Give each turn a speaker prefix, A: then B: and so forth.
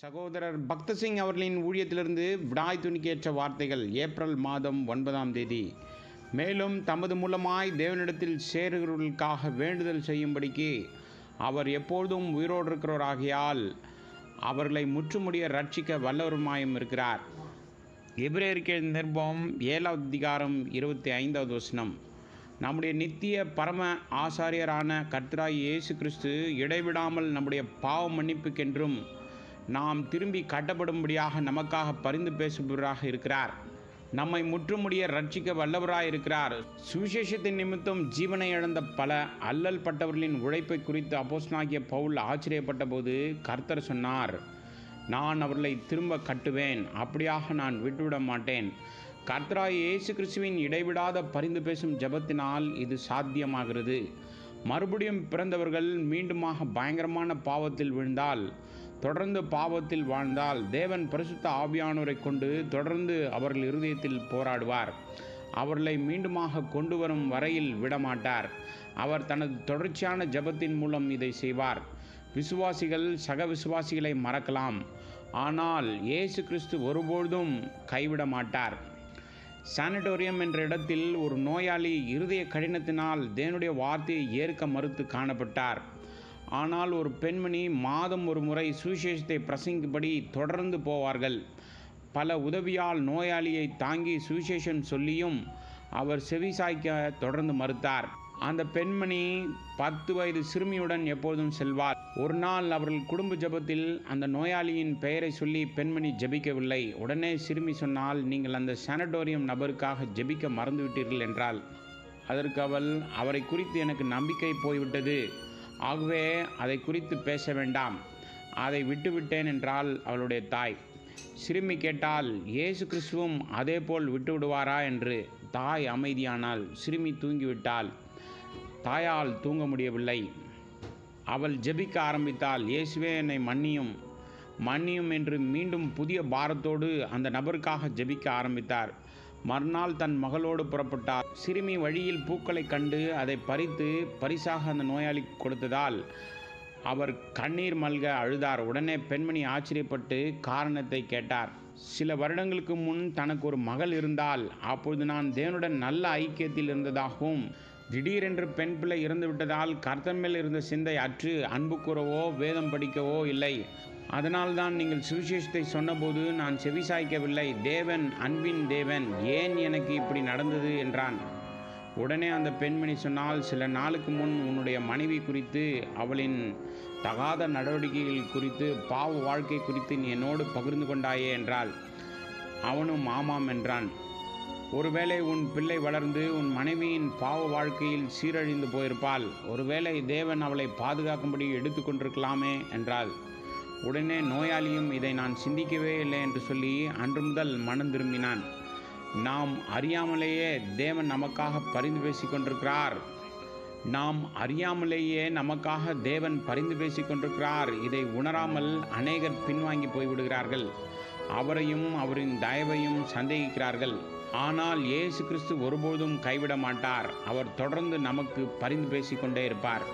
A: சகோதரர் பக்தசிங் அவர்களின் ஊழியத்திலிருந்து விடாய் துணிக்கேற்ற வார்த்தைகள் ஏப்ரல் மாதம் 9ஆம் தேதி. மேலும் தமது மூலமாய் தேவனிடத்தில் சேருகிறவர்களுக்காக வேண்டுதல் செய்யும்படிக்கு அவர் எப்பொழுதும் உயிரோடு இருக்கிறவராகியால் அவர்களை முற்றுமுடிய ரட்சிக்க வல்லவருமாயும் இருக்கிறார். எபிரேயருக்கு நிருபம் 7வது அதிகாரம் 25வது வசனம். நம்முடைய நித்திய பரம ஆசாரியரான கர்த்தராகிய இயேசு கிறிஸ்து இடைவிடாமல் நம்முடைய பாவ மன்னிப்புக்கென்றும் நாம் திரும்பி கட்டப்படும்படியாக நமக்காக பரிந்து பேசுபவராக இருக்கிறார். நம்மை முற்றுமுடிய ரட்சிக்க வல்லவராக இருக்கிறார். சுவிசேஷத்தின் நிமித்தம் ஜீவனை இழந்த பல அல்லல் பட்டவர்களின் உழைப்பை குறித்து அப்போஸ்தலனாகிய பவுல் ஆச்சரியப்பட்ட போது கர்த்தர் சொன்னார், நான் அவர்களை திரும்ப கட்டுவேன், அப்படியாக நான் விட்டுவிட மாட்டேன். கர்த்தராகிய இயேசு கிறிஸ்துவின் இடைவிடாத பரிந்து பேசும் ஜெபத்தினால் இது சாத்தியமாகிறது. மறுபடியும் பிறந்தவர்கள் மீண்டுமாக பயங்கரமான பாவத்தில் விழுந்தால், தொடர்ந்து பாவத்தில் வாழ்ந்தால், தேவன் பரிசுத்த ஆவியானவரை கொண்டு தொடர்ந்து அவர்கள் இருதயத்தில் போராடுவார். அவர்களை மீண்டுமாக கொண்டு வரும் வரையில் விடமாட்டார். அவர் தனது தொடர்ச்சியான ஜெபத்தின் மூலம் இதை செய்வார். விசுவாசிகள் சக விசுவாசிகளை மறக்கலாம், ஆனால் இயேசு கிறிஸ்து ஒருபொழுதும் கைவிட மாட்டார். சானிட்டோரியம் என்ற இடத்தில் ஒரு நோயாளி இருதய கடினத்தினால் தேவனுடைய வார்த்தையை ஏற்க மறுத்து காணப்பட்டார். ஆனால் ஒரு பெண்மணி மாதம் ஒரு முறை சுவிசேஷத்தை பிரசங்கிப்படி தொடர்ந்து போவார்கள். பல உதவியால் நோயாளியை தாங்கி சுவிசேஷம் சொல்லியும் அவர் செவிசாய்க்க தொடர்ந்து மறுத்தார். அந்த பெண்மணி 10 வயது சிறுமியுடன் எப்போதும் செல்வார். ஒரு நாள் அவர்கள் குடும்ப ஜெபத்தில் அந்த நோயாளியின் பெயரை சொல்லி பெண்மணி ஜெபிக்கவில்லை. உடனே சிறுமி சொன்னால், நீங்கள் அந்த சானிட்டோரியம் நபருக்காக ஜெபிக்க மறந்துவிட்டீர்கள் என்றாள். அதற்கு அவள், அவரை குறித்து எனக்கு நம்பிக்கை போய்விட்டது, ஆகவே அதை குறித்து பேச வேண்டாம், அதை விட்டுவிட்டேன் என்றாள் அவளுடைய தாய். சிறுமி கேட்டால், இயேசு கிறிஸ்துவும் அதே போல் விட்டுவிடுவாரா என்று. தாய் அமைதியானாள். சிறுமி தூங்கிவிட்டாள். தாயால் தூங்க முடியவில்லை. அவள் ஜெபிக்க ஆரம்பித்தாள். இயேசுவே என்னை மன்னியும் மன்னியும் என்று மீண்டும் புதிய பாரத்தோடு அந்த நபருக்காக ஜெபிக்க ஆரம்பித்தார். மறுநாள் தன் மகளோடு புறப்பட்டார். சிறுமி வழியில் பூக்களை கண்டு அதை பறித்து பரிசாக அந்த நோயாளிக்கு கொடுத்ததால் அவர் கண்ணீர் மல்க அழுதார். உடனே பெண்மணி ஆச்சரியப்பட்டு காரணத்தை கேட்டார். சில வருடங்களுக்கு முன் தனக்கு ஒரு மகள் இருந்தால், அப்பொழுது நான் தேவனுடன் நல்ல ஐக்கியத்தில் இருந்ததாகவும், திடீரென்று பெண் பிள்ளை இறந்து விட்டதால் கர்த்தர் மேல் இருந்த சிந்தை அற்று அன்பு கூறவோ வேதம் படிக்கவோ இல்லை. அதனால்தான் நீங்கள் சுவிசேஷத்தை சொன்னபோது நான் செவிசாய்க்கவில்லை. தேவன் அன்பின் தேவன், ஏன் எனக்கு இப்படி நடந்தது என்றான். உடனே அந்த பெண்மணி சொன்னால், சில நாளுக்கு முன் உன்னுடைய மனைவி குறித்து, அவளின் தகாத நடவடிக்கைகள் குறித்து, பாவ வாழ்க்கை குறித்து நீ என்னோடு பகிர்ந்து கொண்டாயே என்றாள். அவனும் ஆமாம் என்றான். ஒருவேளை உன் பிள்ளை வளர்ந்து உன் மனைவியின் பாவ வாழ்க்கையில் சீரழிந்து போயிருப்பாள். ஒருவேளை தேவன் அவளை பாதுகாக்கும்படி எடுத்து கொண்டிருக்கலாமே என்றாள். உடனே நோயாளியும் இதை நான் சிந்திக்கவே இல்லை என்று சொல்லி அன்று முதல் மனம் திரும்பினான். நாம் அறியாமலேயே தேவன் நமக்காக பரிந்து பேசிக் கொண்டிருக்கிறார். நாம் அறியாமலேயே நமக்காக தேவன் பரிந்து பேசிக் கொண்டிருக்கிறார். இதை உணராமல் அநேகர் பின்வாங்கி போய்விடுகிறார்கள். அவரையும் அவரின் தயவையும் சந்தேகிக்கிறார்கள். ஆனால் இயேசு கிறிஸ்து ஒருபோதும் கைவிட மாட்டார். அவர் தொடர்ந்து நமக்கு பரிந்து பேசிக்கொண்டே இருப்பார்.